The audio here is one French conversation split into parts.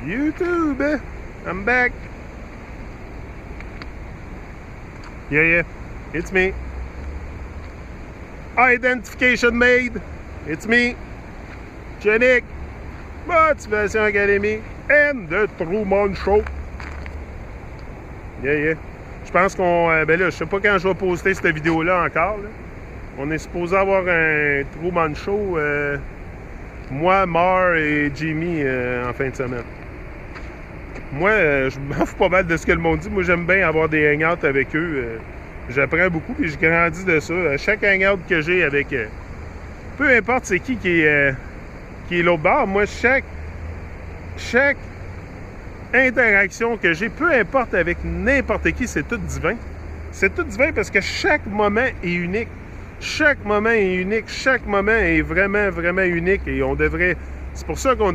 YouTube, I'm back. Yeah, it's me. Identification made. It's me. Jenik. Motivation Academy and The Truman Show. Yeah. Je pense qu'on... ben là, je sais pas quand je vais poster cette vidéo-là encore. Là. On est supposé avoir un Truman Show, moi, Mar et Jimmy en fin de semaine. Moi, je m'en fous pas mal de ce que le monde dit. Moi, j'aime bien avoir des hangouts avec eux. J'apprends beaucoup et je grandis de ça. Chaque hangout que j'ai avec... peu importe c'est qui est l'autre bord, moi, chaque interaction que j'ai, peu importe avec n'importe qui, c'est tout divin. C'est tout divin parce que chaque moment est unique. Chaque moment est unique. Chaque moment est vraiment, vraiment unique. Et on devrait... C'est pour ça quand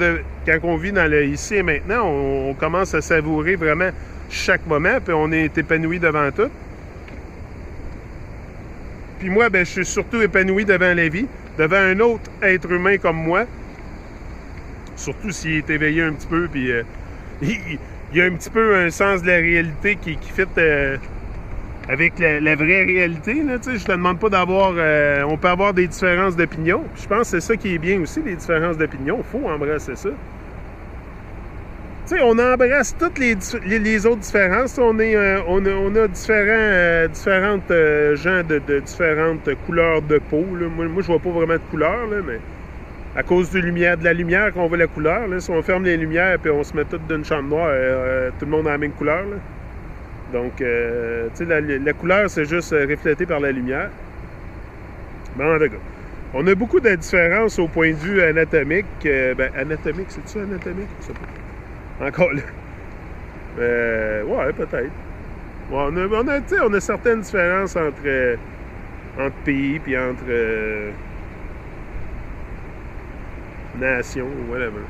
on vit dans le ici et maintenant, on commence à savourer vraiment chaque moment, puis on est épanoui devant tout. Puis moi, ben, je suis surtout épanoui devant la vie, devant un autre être humain comme moi. Surtout s'il est éveillé un petit peu, puis il y a un petit peu un sens de la réalité qui fit avec la vraie réalité. Là, je te demande pas d'avoir... on peut avoir des différences d'opinion. Je pense que c'est ça qui est bien aussi, les différences d'opinion. Il faut embrasser ça. On embrasse toutes les autres différences. On a différentes gens de différentes couleurs de peau. Là. Moi, je vois pas vraiment de couleur, là, mais à cause de la lumière qu'on voit la couleur. Là, si on ferme les lumières et on se met toutes d'une chambre noire, tout le monde a la même couleur. Là. Donc, la couleur, c'est juste reflété par la lumière. Mais en tout cas, on a beaucoup de différences au point de vue anatomique. Anatomique, c'est-tu anatomique? Je sais pas. Encore là. Ouais, peut-être. Ouais, on a certaines différences entre pays puis entre nations, whatever.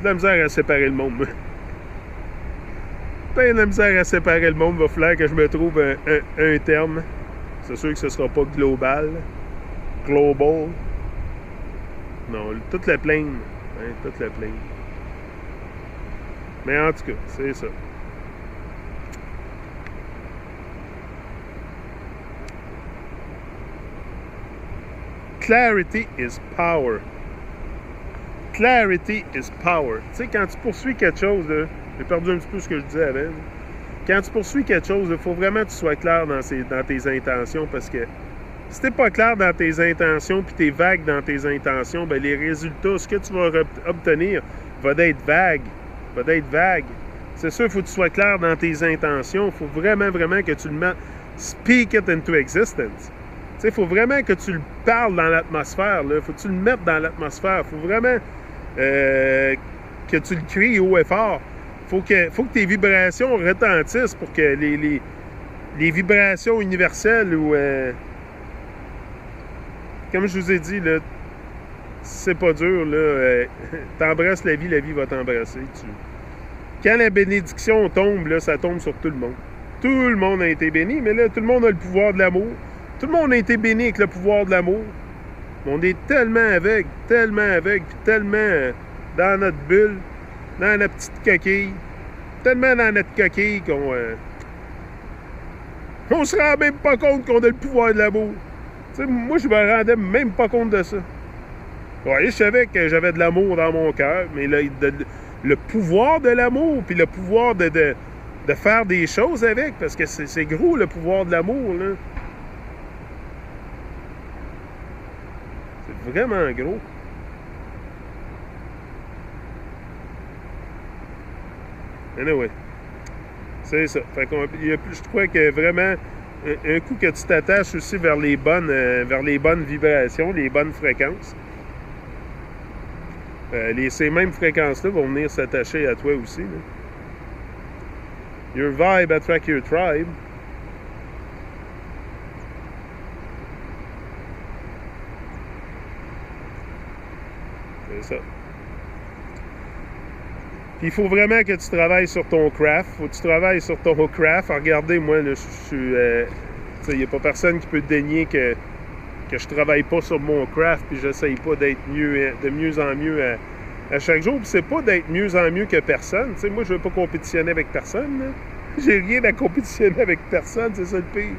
De la misère à séparer le monde, moi. Ben, la misère à séparer le monde, va falloir que je me trouve un terme. C'est sûr que ce sera pas global. Global. Non, toute la plaine. Hein, toute la plaine. Mais en tout cas, c'est ça. Clarity is power. Clarity is power. Tu sais, quand tu poursuis quelque chose, là, j'ai perdu un petit peu ce que je disais avant. Quand tu poursuis quelque chose, il faut vraiment que tu sois clair dans tes intentions parce que si tu n'es pas clair dans tes intentions puis tu es vague dans tes intentions, ben les résultats, ce que tu vas obtenir va être vague. C'est sûr, il faut que tu sois clair dans tes intentions. Il faut vraiment, vraiment que tu le mettes. Speak it into existence. Il faut vraiment que tu le parles dans l'atmosphère. Il faut que tu le mettes dans l'atmosphère. Il faut vraiment que tu le cries haut et fort. Faut que tes vibrations retentissent pour que les vibrations universelles ou... comme je vous ai dit, là, c'est pas dur, là. T'embrasses la vie va t'embrasser. Quand la bénédiction tombe, là, ça tombe sur tout le monde. Tout le monde a été béni, mais là, tout le monde a le pouvoir de l'amour. Tout le monde a été béni avec le pouvoir de l'amour. On est tellement aveugle, puis tellement dans notre bulle, dans notre petite coquille, tellement dans notre coquille qu'on se rend même pas compte qu'on a le pouvoir de l'amour. T'sais, moi, je me rendais même pas compte de ça. Ouais, je savais que j'avais de l'amour dans mon cœur, mais le pouvoir de l'amour, puis le pouvoir de faire des choses avec, parce que c'est gros, le pouvoir de l'amour, là. C'est vraiment gros. Anyway, c'est ça. Fait je crois que vraiment, un coup que tu t'attaches aussi vers les bonnes vibrations, les bonnes fréquences, ces mêmes fréquences-là vont venir s'attacher à toi aussi. Là. Your vibe attract your tribe. C'est ça. Puis il faut vraiment que tu travailles sur ton craft. Faut que tu travailles sur ton craft. Regardez, moi, là, je suis... il n'y a pas personne qui peut dénier que je travaille pas sur mon craft puis j'essaye pas d'être de mieux en mieux à chaque jour. Puis c'est pas d'être mieux en mieux que personne. Tu sais, moi, je veux pas compétitionner avec personne. Là. J'ai rien à compétitionner avec personne, c'est ça le pire.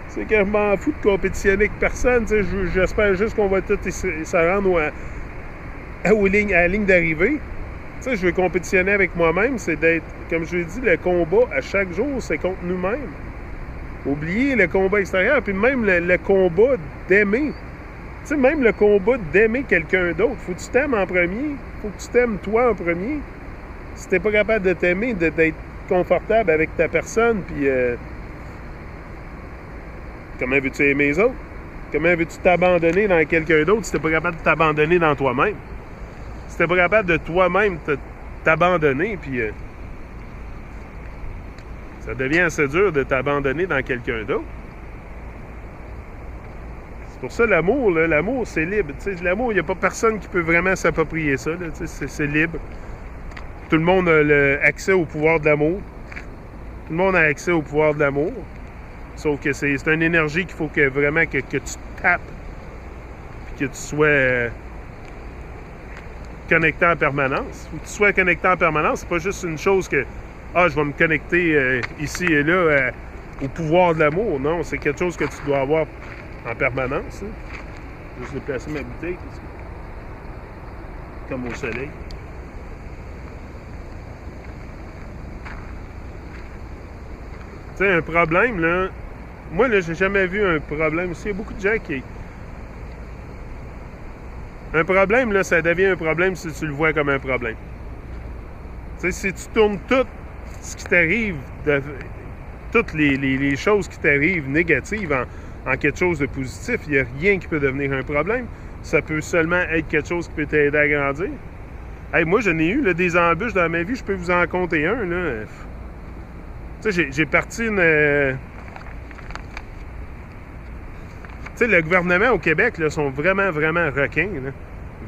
C'est que je m'en fous de compétitionner avec personne. Tu sais, j'espère juste qu'on va tous se rendre à la ligne d'arrivée. Tu sais, je veux compétitionner avec moi-même, c'est d'être, comme je l'ai dit, le combat à chaque jour, c'est contre nous-mêmes. Oubliez le combat extérieur, puis même le combat d'aimer. Tu sais, même le combat d'aimer quelqu'un d'autre. Faut que tu t'aimes en premier. Faut que tu t'aimes toi en premier. Si t'es pas capable de t'aimer, d'être confortable avec ta personne, puis comment veux-tu aimer les autres? Comment veux-tu t'abandonner dans quelqu'un d'autre si t'es pas capable de t'abandonner dans toi-même? Si t'es pas capable de toi-même t'abandonner, puis ça devient assez dur de t'abandonner dans quelqu'un d'autre. C'est pour ça l'amour, là, l'amour c'est libre. T'sais, l'amour, il n'y a pas personne qui peut vraiment s'approprier ça. Là, c'est libre. Tout le monde a accès au pouvoir de l'amour. Tout le monde a accès au pouvoir de l'amour. Sauf que c'est une énergie qu'il faut que vraiment que tu tapes. Puis que tu sois connecté en permanence. Faut que tu sois connecté en permanence. C'est pas juste une chose que je vais me connecter ici et là au pouvoir de l'amour. Non, c'est quelque chose que tu dois avoir en permanence. Hein. Je vais juste déplacer ma bouteille. Comme au soleil. Tu sais, un problème, là... Moi, là, j'ai jamais vu un problème. Il y a beaucoup de gens qui... Un problème, là, ça devient un problème si tu le vois comme un problème. Tu sais, si tu tournes tout ce qui t'arrive, toutes les choses qui t'arrivent négatives en quelque chose de positif, il n'y a rien qui peut devenir un problème. Ça peut seulement être quelque chose qui peut t'aider à grandir. Hey, moi, j'en ai eu là, des embûches dans ma vie, je peux vous en compter un, là. Tu sais, j'ai parti une... Tu sais, le gouvernement au Québec, là, sont vraiment, vraiment requins, là.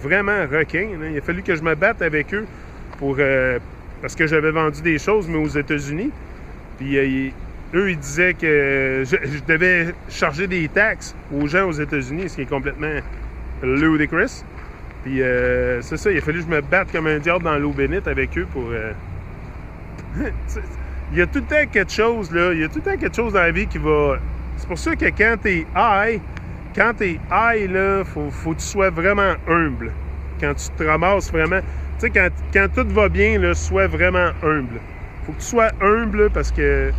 Vraiment requins, là. Il a fallu que je me batte avec eux pour... parce que j'avais vendu des choses, mais aux États-Unis. Puis eux, ils disaient que je devais charger des taxes aux gens aux États-Unis, ce qui est complètement ludicrous. Puis c'est ça, il a fallu que je me batte comme un diable dans l'eau bénite avec eux pour... Il y a tout le temps quelque chose, là. Il y a tout le temps quelque chose dans la vie qui va... C'est pour ça que quand t'es high, là, faut que tu sois vraiment humble. Quand tu te ramasses vraiment... Tu sais, quand tout va bien, là, sois vraiment humble. Faut que tu sois humble parce que...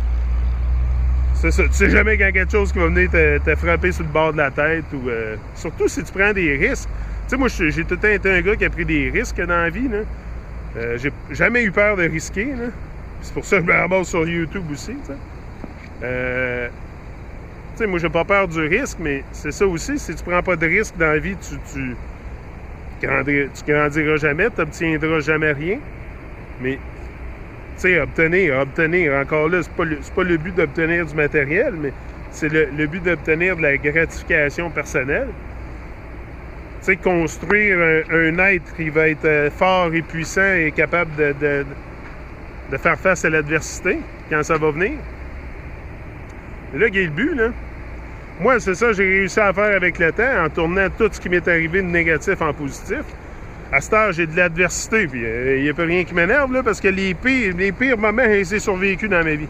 C'est ça, tu sais jamais quand quelque chose qui va venir te frapper sur le bord de la tête ou... surtout si tu prends des risques. Tu sais, moi, j'ai tout le temps été un gars qui a pris des risques dans la vie, là. J'ai jamais eu peur de risquer, là. C'est pour ça que je me ramasse sur YouTube aussi, tu sais. Tu sais, moi, j'ai pas peur du risque, mais c'est ça aussi. Si tu prends pas de risque dans la vie, tu grandiras jamais, tu n'obtiendras jamais rien. Mais, tu sais, obtenir, encore là, c'est pas le but d'obtenir du matériel, mais c'est le but d'obtenir de la gratification personnelle. Tu sais, construire un être qui va être fort et puissant et capable de faire face à l'adversité quand ça va venir. Et là, il y a le but, là. Moi, c'est ça, j'ai réussi à faire avec le temps, en tournant tout ce qui m'est arrivé de négatif en positif. À cette heure, j'ai de l'adversité, puis il n'y a pas rien qui m'énerve, là, parce que les pires moments, j'ai survécu dans ma vie.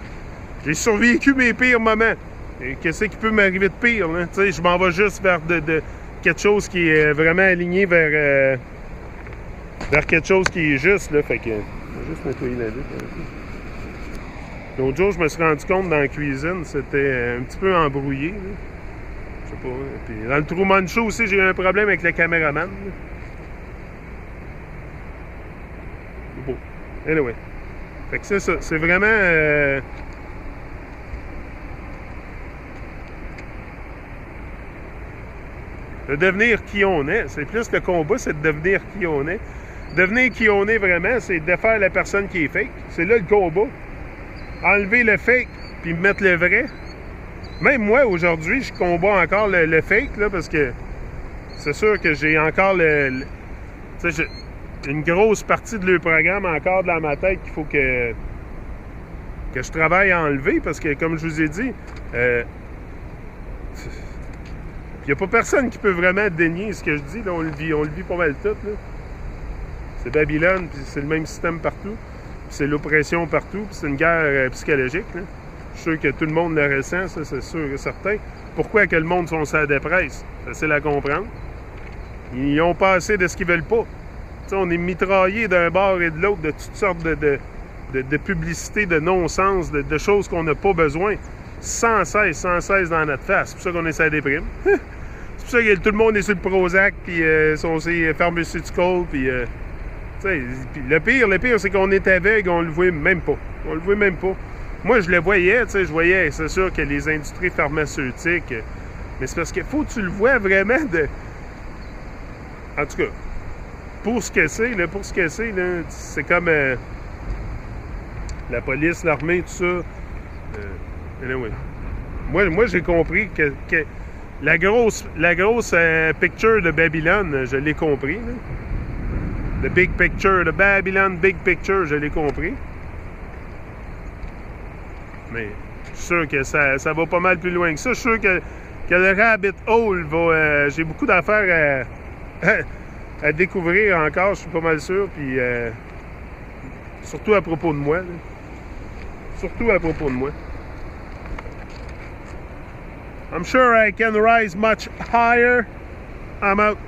J'ai survécu mes pires moments. Et qu'est-ce qui peut m'arriver de pire, là? Tu sais, je m'en vais juste vers de quelque chose qui est vraiment aligné vers quelque chose qui est juste, là. Fait que... Je vais juste nettoyer la vitre. L'autre jour, je me suis rendu compte dans la cuisine, c'était un petit peu embrouillé. Là. Je sais pas. Puis dans le Truman Show aussi, j'ai eu un problème avec le caméraman. Là. C'est beau. Anyway. Fait que c'est ça. C'est vraiment... de devenir qui on est. C'est plus le combat, c'est de devenir qui on est. Devenir qui on est vraiment, c'est de faire la personne qui est fake. C'est là le combat. Enlever le fake, puis mettre le vrai. Même moi, aujourd'hui, je combats encore le fake, là, parce que c'est sûr que j'ai encore tu sais, une grosse partie de le programme encore dans ma tête qu'il faut que je travaille à enlever, parce que, comme je vous ai dit, il n'y a pas personne qui peut vraiment dénier ce que je dis. Là, on le vit pas mal tout, là. C'est Babylone, puis c'est le même système partout. C'est l'oppression partout, puis c'est une guerre psychologique. Là. Je suis sûr que tout le monde le ressent, ça c'est sûr et certain. Pourquoi que le monde sont sur la dépresse? C'est facile à comprendre. Ils ont pas assez de ce qu'ils veulent pas. T'sais, on est mitraillés d'un bord et de l'autre de toutes sortes de publicités, de non-sens, de choses qu'on n'a pas besoin. Sans cesse dans notre face. C'est pour ça qu'on est sur la déprime. C'est pour ça que tout le monde est sur le Prozac, puis sont sur pharmaceutical, puis... le pire, c'est qu'on est aveugle, on le voit même pas. On le voit même pas. Moi, je le voyais, je voyais, c'est sûr que les industries pharmaceutiques, mais c'est parce qu'il faut que tu le vois vraiment de... En tout cas, pour ce que c'est, c'est comme la police, l'armée, tout ça. Anyway. Moi j'ai compris que la grosse picture de Babylone, je l'ai compris. Là. The big picture, the Babylon big picture, je l'ai compris. Mais je suis sûr que ça va pas mal plus loin que ça. Je suis sûr que le rabbit hole va... j'ai beaucoup d'affaires à découvrir encore, je suis pas mal sûr. Puis surtout à propos de moi. Là. Surtout à propos de moi. I'm sure I can rise much higher. I'm out.